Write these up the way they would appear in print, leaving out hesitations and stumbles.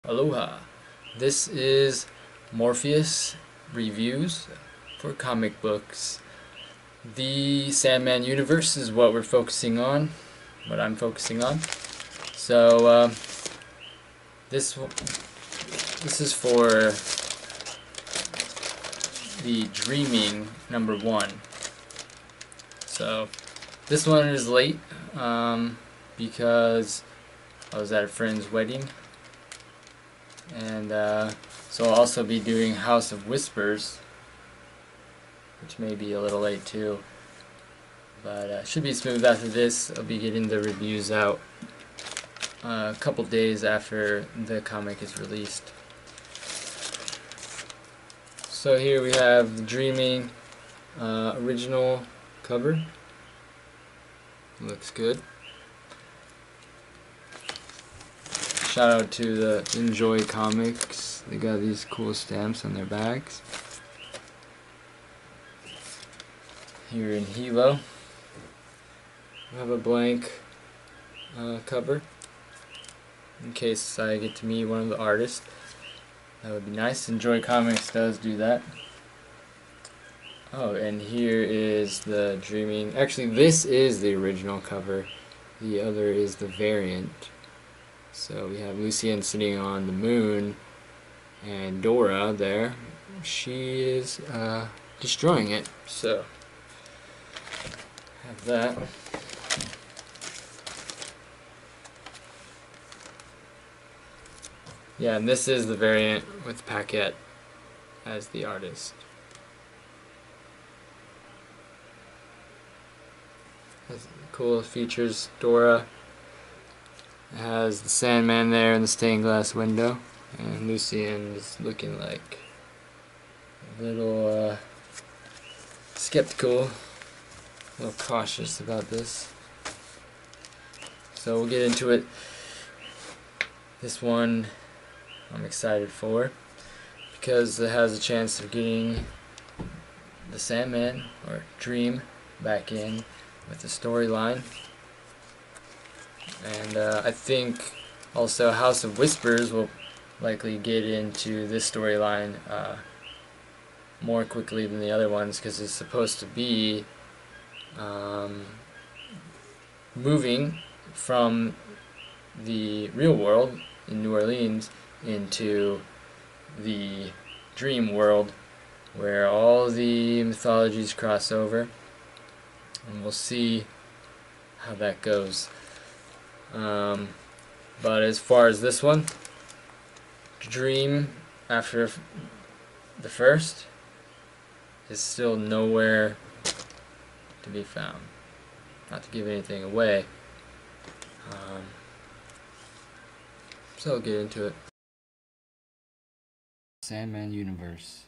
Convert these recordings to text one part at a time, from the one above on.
Aloha. This is Morpheus Reviews for comic books. The Sandman universe is what we're focusing on, what I'm focusing on. So this is for the Dreaming #1. So this one is late because I was at a friend's wedding. And so I'll also be doing House of Whispers, which may be a little late too, but should be smooth after this. I'll be getting the reviews out a couple days after the comic is released. So here we have the Dreaming original cover. Looks good. Shout out to the Enjoy Comics. They got these cool stamps on their bags. Here in Hilo, we have a blank cover in case I get to meet one of the artists. That would be nice. Enjoy Comics does do that. Oh, and here is the Dreaming. Actually, this is the original cover. The other is the variant. So we have Lucien sitting on the moon, and Dora there, she is destroying it. So have that. Yeah, and this is the variant with Paquette as the artist. Has cool features. Dora has the Sandman there in the stained glass window, and Lucien is looking like a little skeptical, a little cautious about this. So we'll get into it. This one I'm excited for because it has a chance of getting the Sandman or Dream back in with the storyline. And I think also House of Whispers will likely get into this storyline more quickly than the other ones because it's supposed to be moving from the real world in New Orleans into the dream world where all the mythologies cross over, and we'll see how that goes. But as far as this one, Dream after the first is still nowhere to be found. Not to give anything away. So I'll get into it. Sandman Universe,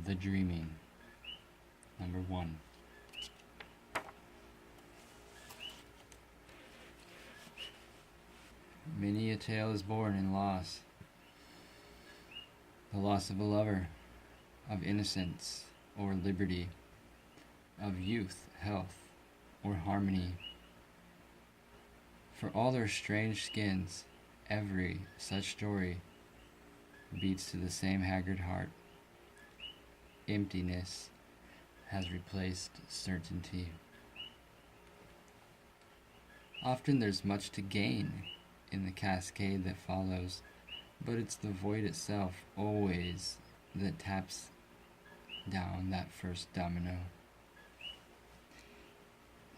The Dreaming, #1. Many a tale is born in loss. The loss of a lover, of innocence or liberty, of youth, health, or harmony. For all their strange skins, every such story beats to the same haggard heart. Emptiness has replaced certainty. Often there's much to gain in the cascade that follows, but it's the void itself always that taps down that first domino.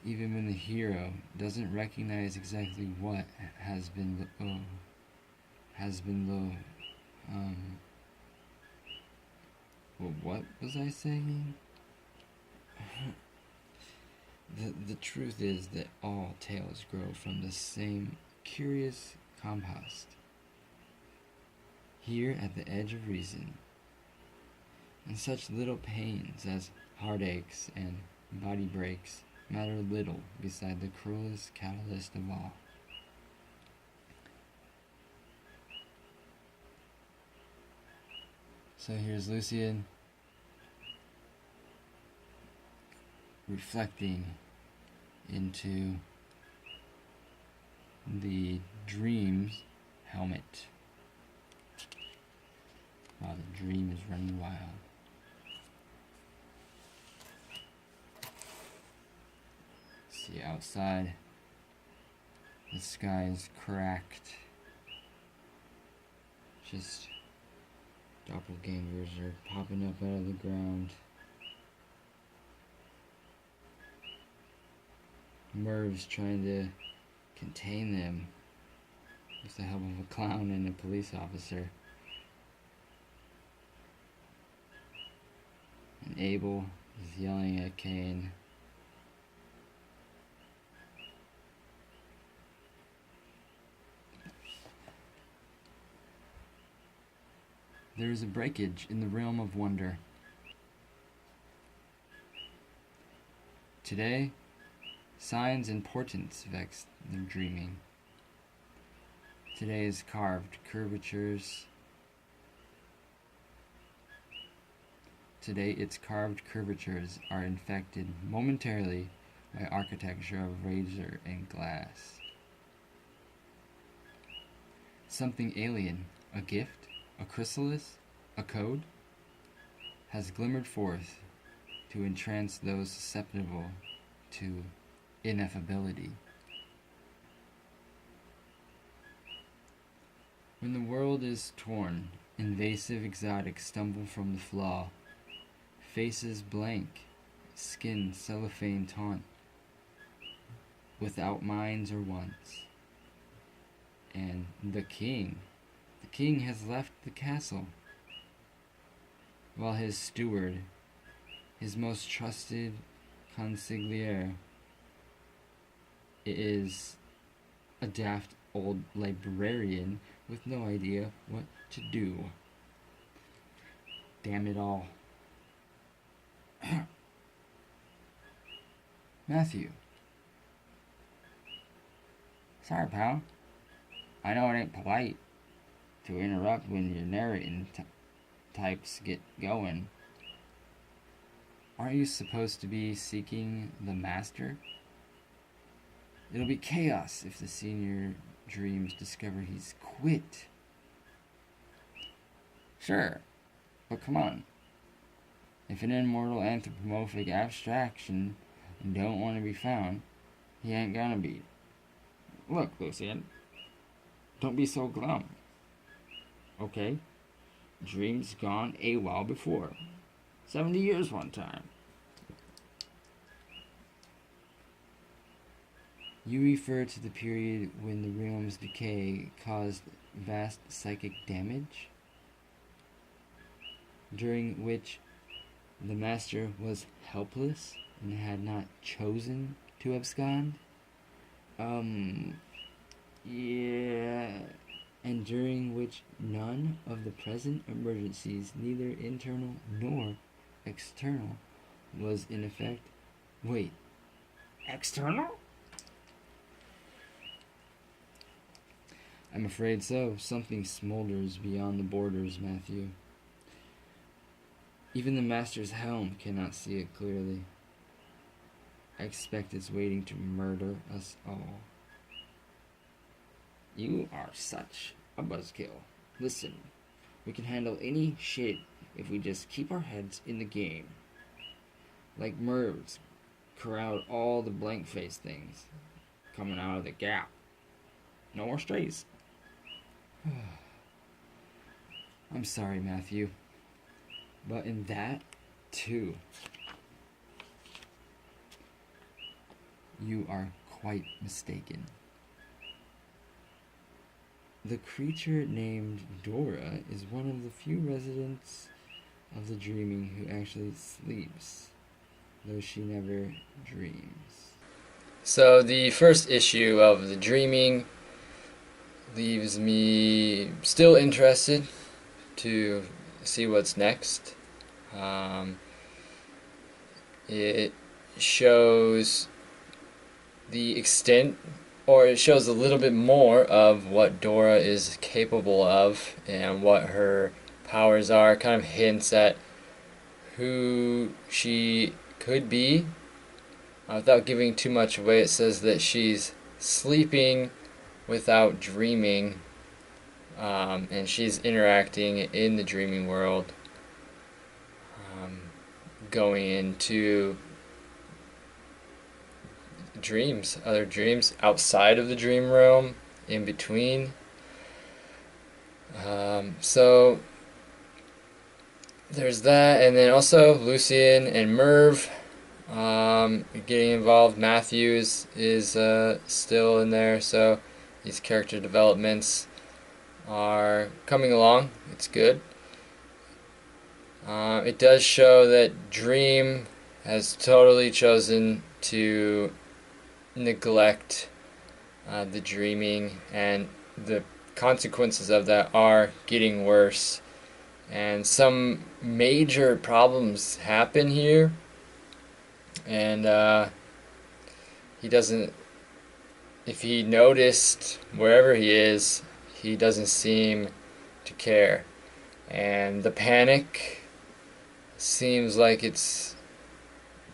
Even when the hero doesn't recognize exactly what has been what was I saying? The truth is that all tales grow from the same curious compost. Here at the edge of reason, and such little pains as heartaches and body breaks matter little beside the cruelest catalyst of all. So here's Lucien reflecting into the dream's helmet. while the dream is running wild. See outside, the sky is cracked. Just doppelgangers are popping up out of the ground. Merv's trying to contain them with the help of a clown and a police officer. And Abel is yelling at Kane. There is a breakage in the realm of wonder. Today, signs and portents vex their dreaming. Today is carved curvatures. Today its carved curvatures are infected momentarily by architecture of razor and glass. Something alien, a gift, a chrysalis, a code, has glimmered forth to entrance those susceptible to ineffability. When the world is torn, invasive exotics stumble from the flaw, faces blank, skin cellophane taunt, without minds or wants. And the king has left the castle, while his steward, his most trusted consigliere, is a daft old librarian with no idea what to do. Damn it all. Matthew. Sorry, pal. I know it ain't polite to interrupt when your narrating types get going. Aren't you supposed to be seeking the master? It'll be chaos if the senior dreams discover he's quit. Sure, but come on. If an immortal anthropomorphic abstraction don't want to be found, he ain't gonna be. Look, Lucian, don't be so glum. Okay? Dreams gone AWOL before. 70 years one time. You refer to the period when the realm's decay caused vast psychic damage, during which the master was helpless and had not chosen to abscond? Yeah. And during which none of the present emergencies, neither internal nor external, was in effect. Wait, external? I'm afraid so. Something smolders beyond the borders, Matthew. Even the master's helm cannot see it clearly. I expect it's waiting to murder us all. You are such a buzzkill. Listen, we can handle any shit if we just keep our heads in the game. Like Mervs, corral all the blank-faced things coming out of the gap. No more strays. I'm sorry, Matthew, but in that, too, you are quite mistaken. The creature named Dora is one of the few residents of the dreaming who actually sleeps, though she never dreams. So the first issue of the dreaming leaves me still interested to see what's next. It shows the extent, or it shows a little bit more of what Dora is capable of and what her powers are. Kind of hints at who she could be. Without giving too much away, it says that she's sleeping without dreaming, and she's interacting in the dreaming world, going into dreams, other dreams outside of the dream realm, in between. So there's that, and then also Lucien and Merv getting involved. Matthews is still in there, so these character developments are coming along. It's good. It does show that Dream has totally chosen to neglect the dreaming, and the consequences of that are getting worse. And some major problems happen here, and he doesn't, if he noticed wherever he is, he doesn't seem to care. And the panic seems like it's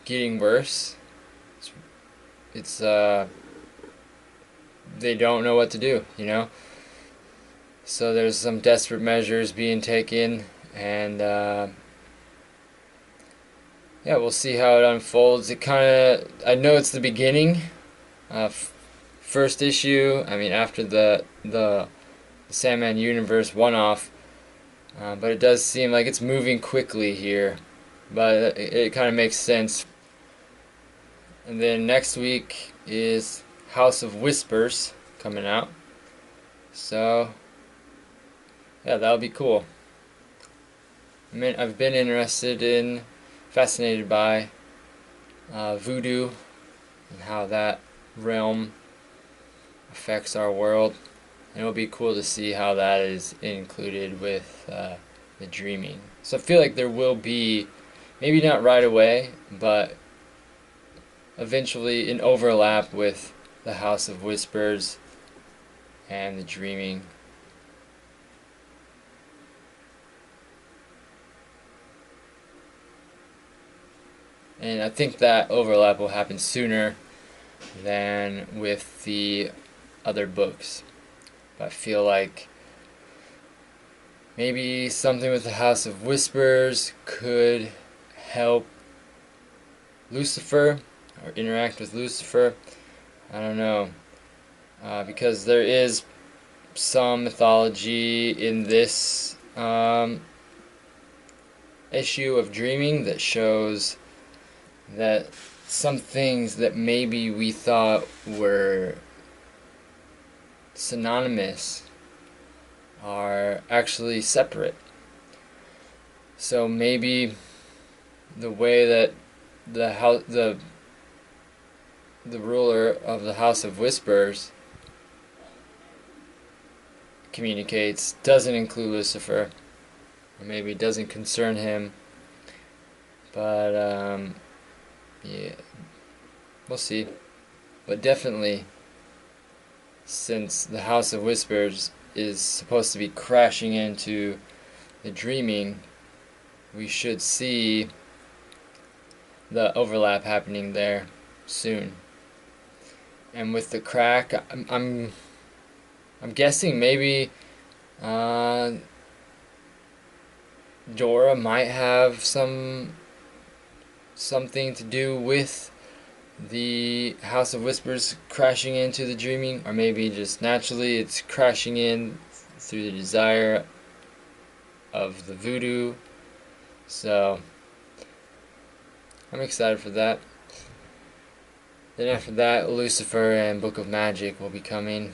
getting worse. It's they don't know what to do, you know? So there's some desperate measures being taken, and yeah, we'll see how it unfolds. It kind of, I know it's the beginning, first issue. I mean, after the Sandman universe one-off, but it does seem like it's moving quickly here. But it kind of makes sense. And then next week is House of Whispers coming out. So yeah, that'll be cool. I mean, I've been fascinated by voodoo and how that realm affects our world. And it'll be cool to see how that is included with the dreaming. So I feel like there will be, maybe not right away, but eventually an overlap with the House of Whispers and the dreaming. And I think that overlap will happen sooner than with the other books. But I feel like maybe something with the House of Whispers could help Lucifer, or interact with Lucifer. I don't know. Because there is some mythology in this issue of dreaming that shows that some things that maybe we thought were synonymous are actually separate. So maybe the way that the ruler of the House of Whispers communicates doesn't include Lucifer, or maybe doesn't concern him. But yeah, we'll see. But definitely, since the House of Whispers is supposed to be crashing into the dreaming, we should see the overlap happening there soon. And with the crack, I'm guessing maybe Dora might have something to do with the House of Whispers crashing into the dreaming, or maybe just naturally it's crashing in through the desire of the voodoo. So I'm excited for that. Then after that, Lucifer and Book of Magic will be coming.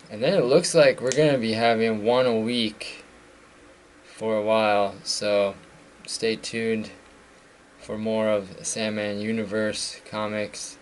And then it looks like we're going to be having one a week for a while. So stay tuned for more of Sandman Universe comics.